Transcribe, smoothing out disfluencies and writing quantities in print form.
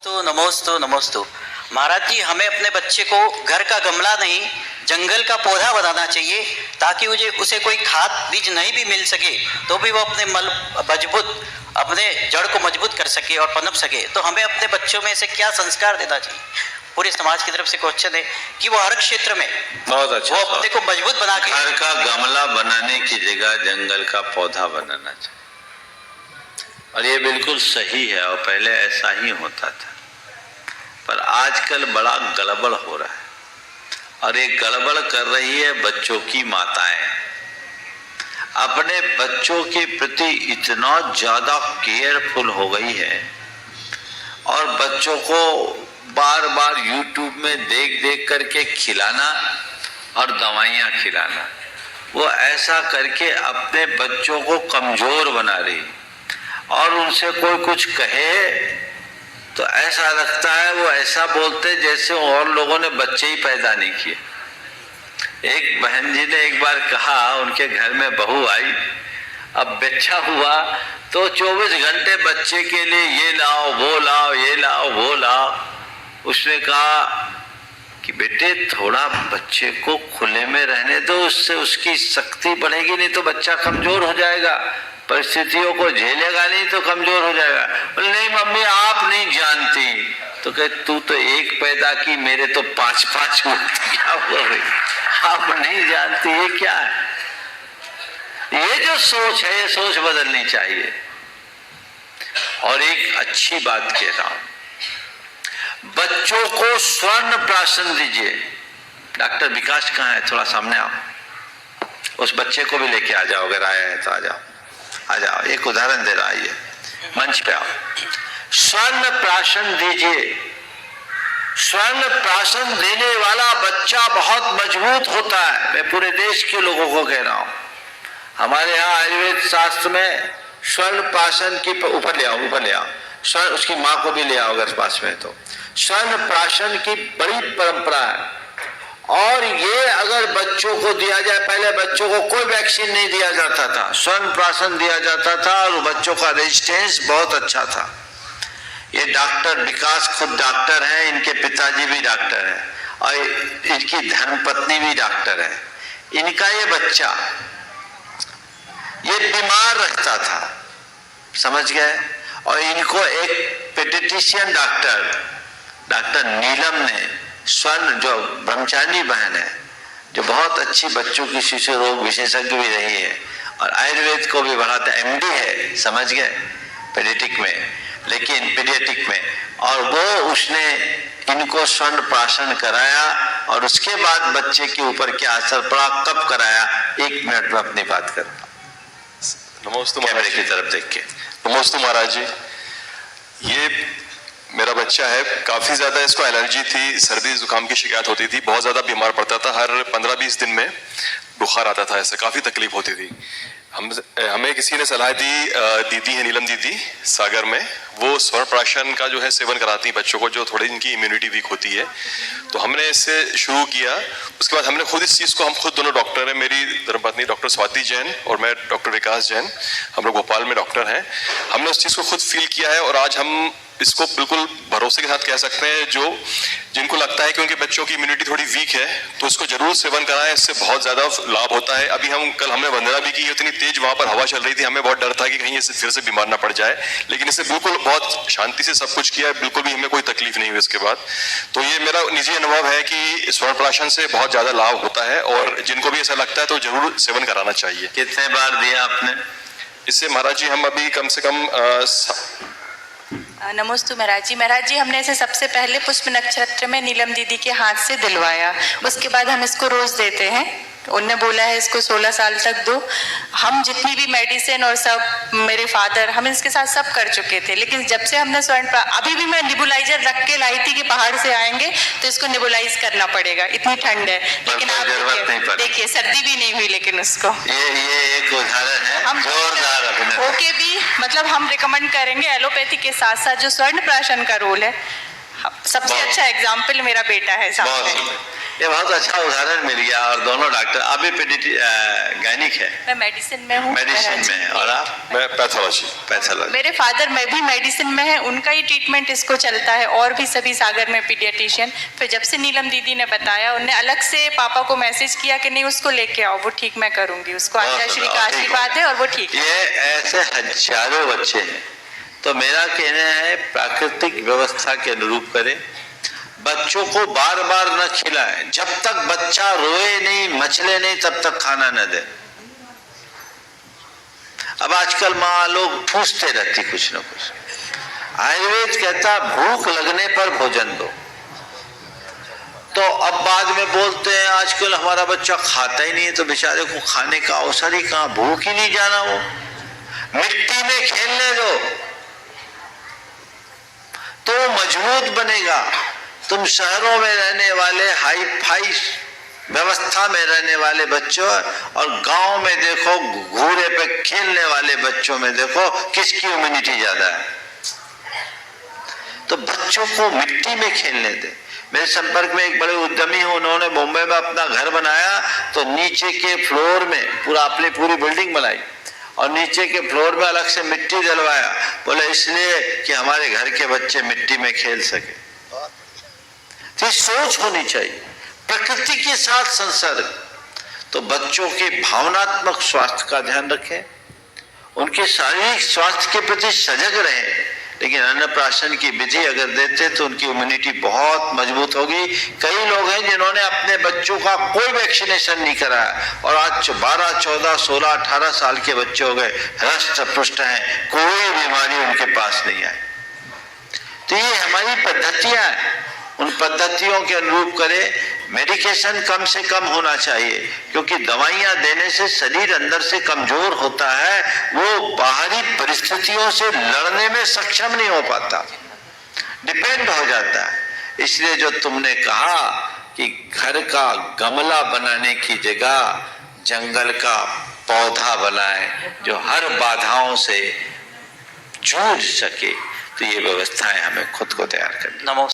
नमोस्तु नमोस्तु। महाराज जी, हमें अपने बच्चे को घर का गमला नहीं जंगल का पौधा बनाना चाहिए ताकि उसे कोई खाद बीज नहीं भी मिल सके तो भी वो अपने जड़ को मजबूत कर सके और पनप सके। तो हमें अपने बच्चों में से क्या संस्कार देना चाहिए? पूरे समाज की तरफ से क्वेश्चन है कि वो हर क्षेत्र में बहुत अच्छा, वो अपने को मजबूत बना के घर का गमला बनाने की जगह जंगल का पौधा बनाना चाहिए। और ये बिल्कुल सही है और पहले ऐसा ही होता था, पर आजकल बड़ा गड़बड़ हो रहा है। और ये गड़बड़ कर रही है बच्चों की माताएं। अपने बच्चों के प्रति इतना ज्यादा केयरफुल हो गई है और बच्चों को बार बार यूट्यूब में देख देख करके खिलाना और दवाइयाँ खिलाना, वो ऐसा करके अपने बच्चों को कमजोर बना रही। और उनसे कोई कुछ कहे तो ऐसा लगता है वो ऐसा बोलते जैसे और लोगों ने बच्चे ही पैदा नहीं किए। एक बहन जी ने एक बार कहा, उनके घर में बहू आई, अब बच्चा हुआ तो 24 घंटे बच्चे के लिए ये लाओ वो लाओ, ये लाओ वो लाओ। उसने कहा कि बेटे थोड़ा बच्चे को खुले में रहने दो, उससे उसकी शक्ति बढ़ेगी, नहीं तो बच्चा कमजोर हो जाएगा, परिस्थितियों को झेलेगा नहीं तो कमजोर हो जाएगा। बोले नहीं मम्मी आप नहीं जानती। तो कहे तू तो एक पैदा की, मेरे तो 5-5 हुए, क्या हुआ भाई? आप नहीं जानती, ये क्या है? ये जो सोच है ये सोच बदलनी चाहिए। और एक अच्छी बात कह रहा हूं, बच्चों को स्वर्ण प्राशन दीजिए। डॉक्टर विकास कहाँ है? थोड़ा सामने आओ, उस बच्चे को भी लेके आ जाओ, अगर आया है तो आ जाओ, आ जाओ। एक उदाहरण दे रहा है, मंच पे आओ। स्वर्ण प्राशन दीजिए। स्वर्ण प्राशन देने वाला बच्चा बहुत मजबूत होता है। मैं पूरे देश के लोगों को कह रहा हूं, हमारे यहाँ आयुर्वेद शास्त्र में स्वर्ण प्राशन की, ऊपर ले आओ, ऊपर ले आओ, स्वर्ण, उसकी माँ को भी ले आओ अगर पास में तो। स्वर्ण प्राशन की बड़ी परंपरा है और ये अगर बच्चों को दिया जाए, पहले बच्चों को कोई वैक्सीन नहीं दिया जाता था, स्वर्ण प्राशन दिया जाता था और बच्चों का रेजिस्टेंस बहुत अच्छा था। ये डॉक्टर विकास खुद डॉक्टर हैं, इनके पिताजी भी डॉक्टर हैं और इनकी धर्मपत्नी भी डॉक्टर है। इनका ये बच्चा ये बीमार रहता था, समझ गए? और इनको एक पेडियाट्रिशियन डॉक्टर नीलम ने, स्वर्ण जो ब्रह्मचारी बहन है, जो बहुत अच्छी बच्चों की शिशु रोग विशेषज्ञ भी रही है और आयुर्वेद को भी बढ़ाता, एमडी है, समझ गए, पेडियाट्रिक में, लेकिन पीडियाट्रिक में। और वो उसने इनको स्वर्ण प्राशन कराया और उसके बाद बच्चे के ऊपर क्या असर पड़ा, कब कराया, 1 मिनट में अपनी बात करूँ। नमोस्तु कैमरे की तरफ देख के। नमोस्तु महाराज जी, ये मेरा बच्चा है, काफ़ी ज़्यादा इसको एलर्जी थी, सर्दी जुकाम की शिकायत होती थी, बहुत ज़्यादा बीमार पड़ता था, हर 15-20 दिन में बुखार आता था, ऐसे काफ़ी तकलीफ होती थी। हमें किसी ने सलाह दी, दीदी है नीलम दीदी सागर में, वो स्वर्ण प्राशन का जो है सेवन कराती हैं बच्चों को, जो थोड़ी इनकी इम्यूनिटी वीक होती है। तो हमने इससे शुरू किया। उसके बाद हमने खुद इस चीज़ को, हम खुद दोनों डॉक्टर हैं, मेरी धर्मपत्नी डॉक्टर स्वाति जैन और मैं डॉक्टर विकास जैन, हम लोग भोपाल में डॉक्टर हैं। हमने उस चीज़ को खुद फील किया है और आज हम इसको बिल्कुल भरोसे के साथ कह सकते हैं, जिनको लगता है कि उनके बच्चों की इम्यूनिटी थोड़ी वीक है तो इसको जरूर सेवन कराएं, इससे बहुत ज़्यादा लाभ होता है। अभी कल हमने वंदना भी की, इतनी तेज वहाँ पर हवा चल रही थी, हमें बहुत डर था कि कहीं इससे फिर से बीमार ना पड़ जाए, लेकिन इससे बिल्कुल बहुत शांति से सब कुछ किया, बिल्कुल भी हमें कोई तकलीफ नहीं हुई इसके बाद। तो ये मेरा निजी अनुभव है कि स्वर्ण प्राशन से बहुत ज़्यादा लाभ होता है और जिनको भी ऐसा लगता है तो जरूर सेवन कराना चाहिए। कितने बार दिया आपने इससे? महाराज जी हम अभी कम से कम नमोस्तु महाराज जी, हमने इसे सबसे पहले पुष्प नक्षत्र में नीलम दीदी के हाथ से दिलवाया, उसके बाद हम इसको रोज देते हैं। उनने बोला है इसको 16 साल तक दो। हम जितनी भी मेडिसिन और सब, मेरे फादर, हम इसके साथ सब कर चुके थे, लेकिन जब से हमने अभी भी मैं निबुलाइजर रख के लाई थी कि पहाड़ से आएंगे तो इसको निबुलाइज करना पड़ेगा, इतनी ठंड है, लेकिन आप देखिए सर्दी भी नहीं हुई, लेकिन उसको ये एक उदाहरण है, हम जोरदार ओके भी, मतलब हम रिकमेंड करेंगे एलोपैथी के साथ साथ जो स्वर्ण प्राशन का रोल है, सबसे अच्छा एग्जाम्पल मेरा बेटा है सामने। ये बहुत अच्छा उदाहरण मिल गया। और दोनों डॉक्टर, आप भी गायनिक है? मैं मेडिसिन में हूँ। मेडिसिन में है। और आप? मैं पैथोलॉजी। पैथोलॉजी। मेरे फादर में भी मेडिसिन में है, उनका ही ट्रीटमेंट इसको चलता है, और भी सभी सागर में पीडियाट्रिशियन। फिर जब से नीलम दीदी ने बताया, उन्हें अलग से पापा को मैसेज किया कि नहीं उसको लेके आओ, वो ठीक मैं करूंगी, उसको आचार्य का आशीर्वाद है और वो ठीक है। ये ऐसे हजारों बच्चे हैं। तो मेरा कहना है प्राकृतिक व्यवस्था के अनुरूप करें, बच्चों को बार बार न खिलाएं। जब तक बच्चा रोए नहीं, मचले नहीं, तब तक खाना न दे। अब आजकल माँ लोग पूछते रहती कुछ न कुछ। आयुर्वेद कहता भूख लगने पर भोजन दो। तो अब बाद में बोलते हैं आजकल हमारा बच्चा खाता ही नहीं है, तो बेचारे को खाने का अवसर ही कहाँ, भूख ही नहीं जाना। वो मिट्टी में खेलने दो तो मजबूत बनेगा। तुम शहरों में रहने वाले हाई फाई व्यवस्था में रहने वाले बच्चों और गांव में देखो घूरे पे खेलने वाले बच्चों में देखो किसकी इम्यूनिटी ज्यादा है। तो बच्चों को मिट्टी में खेलने दे। मेरे संपर्क में एक बड़े उद्यमी हैं, उन्होंने मुंबई में अपना घर बनाया तो नीचे के फ्लोर में पूरा अपनी पूरी बिल्डिंग बनाई और नीचे के फ्लोर में अलग से मिट्टी डलवाया। बोले इसलिए कि हमारे घर के बच्चे मिट्टी में खेल सके। तो सोच होनी चाहिए प्रकृति के साथ संसर्ग। तो बच्चों के भावनात्मक स्वास्थ्य का ध्यान रखें, उनके शारीरिक स्वास्थ्य के प्रति सजग रहें। लेकिन अन्नप्राशन की विधि अगर देते तो उनकी इम्यूनिटी बहुत मजबूत होगी। कई लोग हैं जिन्होंने अपने बच्चों का कोई वैक्सीनेशन नहीं कराया और आज 12, 14, 16, 18 साल के बच्चे हो गए, हृष्ट पुष्ट हैं, कोई बीमारी उनके पास नहीं आई। तो ये हमारी पद्धतियां हैं, उन पद्धतियों के अनुरूप करें। मेडिकेशन कम से कम होना चाहिए, क्योंकि दवाइयां देने से शरीर अंदर से कमजोर होता है, वो बाहरी परिस्थितियों से लड़ने में सक्षम नहीं हो पाता, डिपेंड हो जाता है। इसलिए जो तुमने कहा कि घर का गमला बनाने की जगह जंगल का पौधा बनाए जो हर बाधाओं से जूझ सके, तो ये व्यवस्थाएं हमें खुद को तैयार करनी। नमो